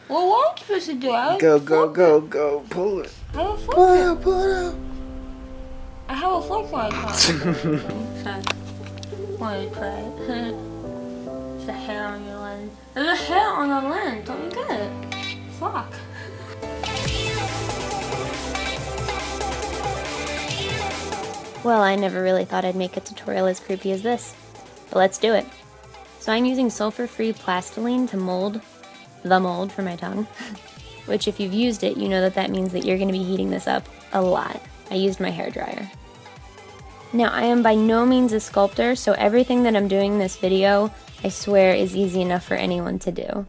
Well, what am I supposed to do? Go. Pull it. I have a fork. Pull it out. I have a fork when I can't. Want to try it? It's the hair on your lens. There's a hair on the lens. Don't you get it? Fuck. Well, I never really thought I'd make a tutorial as creepy as this, but let's do it. So I'm using sulphur-free Plastiline to mold the mold for my tongue, which if you've used it, you know that means that you're going to be heating this up a lot. I used my hairdryer. Now, I am by no means a sculptor, so everything that I'm doing in this video, I swear, is easy enough for anyone to do.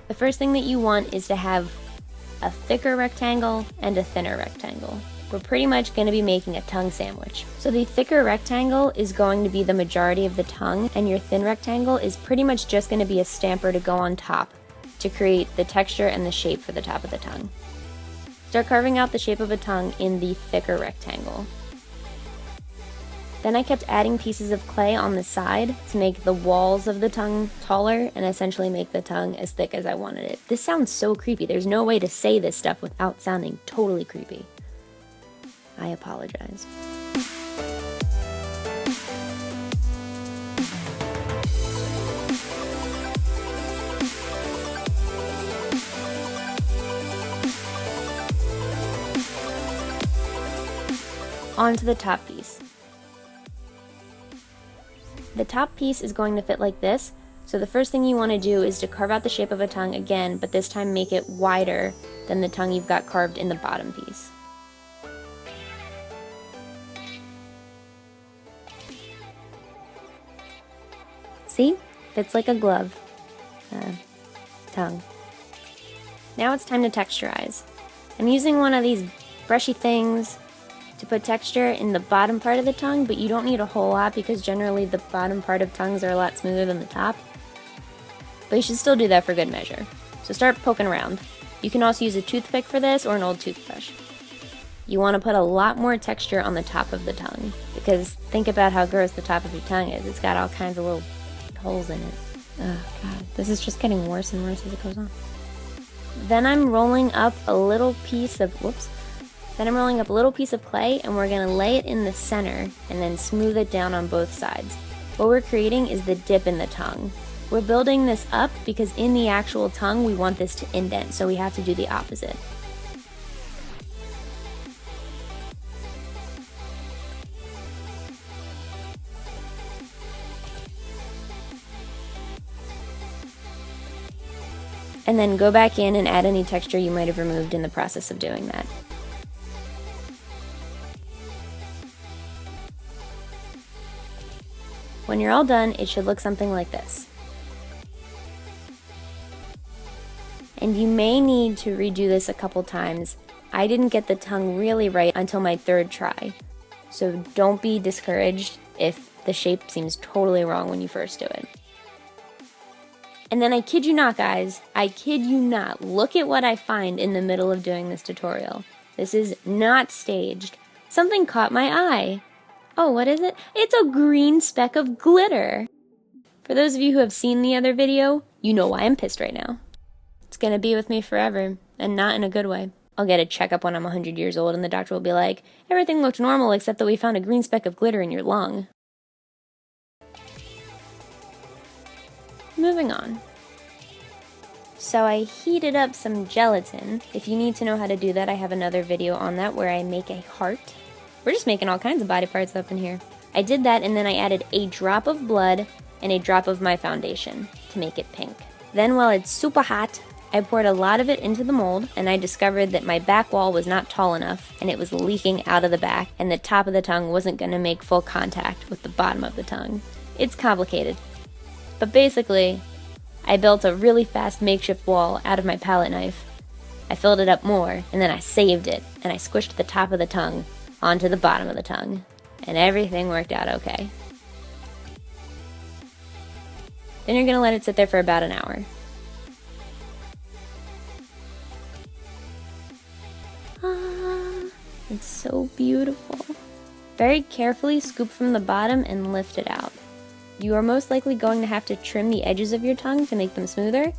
The first thing that you want is to have a thicker rectangle and a thinner rectangle. We're pretty much going to be making a tongue sandwich. So the thicker rectangle is going to be the majority of the tongue, and your thin rectangle is pretty much just going to be a stamper to go on top to create the texture and the shape for the top of the tongue. Start carving out the shape of a tongue in the thicker rectangle. Then I kept adding pieces of clay on the side to make the walls of the tongue taller and essentially make the tongue as thick as I wanted it. This sounds so creepy. There's no way to say this stuff without sounding totally creepy. I apologize. On to the top piece. The top piece is going to fit like this, so the first thing you want to do is to carve out the shape of a tongue again, but this time make it wider than the tongue you've got carved in the bottom piece. See? Fits like a glove. Tongue. Now it's time to texturize. I'm using one of these brushy things to put texture in the bottom part of the tongue, but you don't need a whole lot because generally the bottom part of tongues are a lot smoother than the top. But you should still do that for good measure. So start poking around. You can also use a toothpick for this or an old toothbrush. You want to put a lot more texture on the top of the tongue because think about how gross the top of your tongue is. It's got all kinds of little holes in it. Oh god, this is just getting worse and worse as it goes on. Then I'm rolling up a little piece of, Then I'm rolling up a little piece of clay and we're going to lay it in the center and then smooth it down on both sides. What we're creating is the dip in the tongue. We're building this up because in the actual tongue we want this to indent, so we have to do the opposite. And then go back in and add any texture you might have removed in the process of doing that. When you're all done, it should look something like this. And you may need to redo this a couple times. I didn't get the tongue really right until my third try. So don't be discouraged if the shape seems totally wrong when you first do it. And then I kid you not, guys, I kid you not, look at what I find in the middle of doing this tutorial. This is not staged. Something caught my eye. Oh, what is it? It's a green speck of glitter. For those of you who have seen the other video, you know why I'm pissed right now. It's gonna be with me forever, and not in a good way. I'll get a checkup when I'm 100 years old and the doctor will be like, everything looked normal except that we found a green speck of glitter in your lung. Moving on. So I heated up some gelatin. If you need to know how to do that, I have another video on that where I make a heart. We're just making all kinds of body parts up in here. I did that and then I added a drop of blood and a drop of my foundation to make it pink. Then while it's super hot, I poured a lot of it into the mold and I discovered that my back wall was not tall enough and it was leaking out of the back and the top of the tongue wasn't going to make full contact with the bottom of the tongue. It's complicated. But basically, I built a really fast makeshift wall out of my palette knife. I filled it up more and then I saved it and I squished the top of the tongue onto the bottom of the tongue and everything worked out okay. Then you're going to let it sit there for about an hour. It's so beautiful. Very carefully scoop from the bottom and lift it out. You are most likely going to have to trim the edges of your tongue to make them smoother,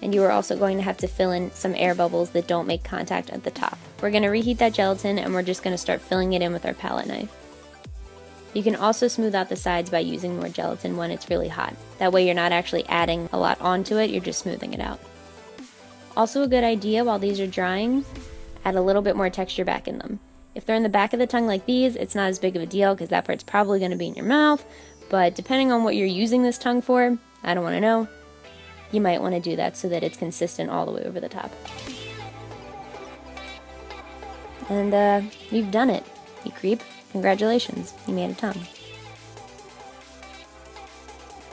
and you are also going to have to fill in some air bubbles that don't make contact at the top. We're going to reheat that gelatin, and we're just going to start filling it in with our palette knife. You can also smooth out the sides by using more gelatin when it's really hot. That way you're not actually adding a lot onto it, you're just smoothing it out. Also a good idea while these are drying, add a little bit more texture back in them. If they're in the back of the tongue like these, it's not as big of a deal because that part's probably going to be in your mouth, but depending on what you're using this tongue for, I don't want to know, you might want to do that so that it's consistent all the way over the top. And you've done it, you creep. Congratulations, you made a tongue.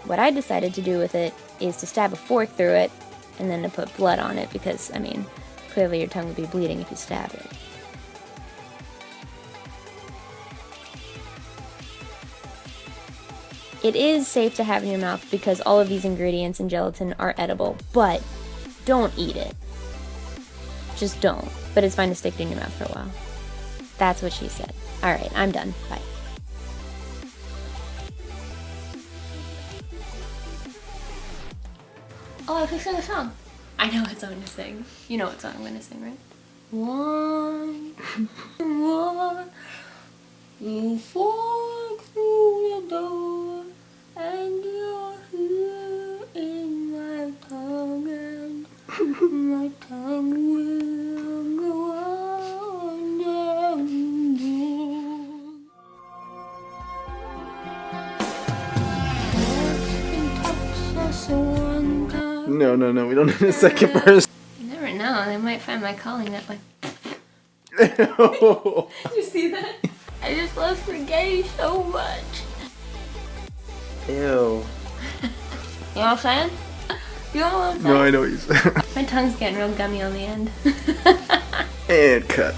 What I decided to do with it is to stab a fork through it and then to put blood on it because, I mean, clearly your tongue would be bleeding if you stabbed it. It is safe to have in your mouth because all of these ingredients in gelatin are edible, but don't eat it. Just don't. But it's fine to stick it in your mouth for a while. That's what she said. Alright, I'm done. Bye. Oh, I can sing a song. I know what song to sing. You know what song I'm gonna sing, right? One, one, you walk through the door, and you're here in my tongue, and my tongue will go on and on. No, we don't need a second verse. You never know, they might find my calling that way. Ew. You see that? I just love spaghetti so much. Ew. You know what I'm saying? You know what I'm saying? No, I know what you said. My tongue's getting real gummy on the end. And cut.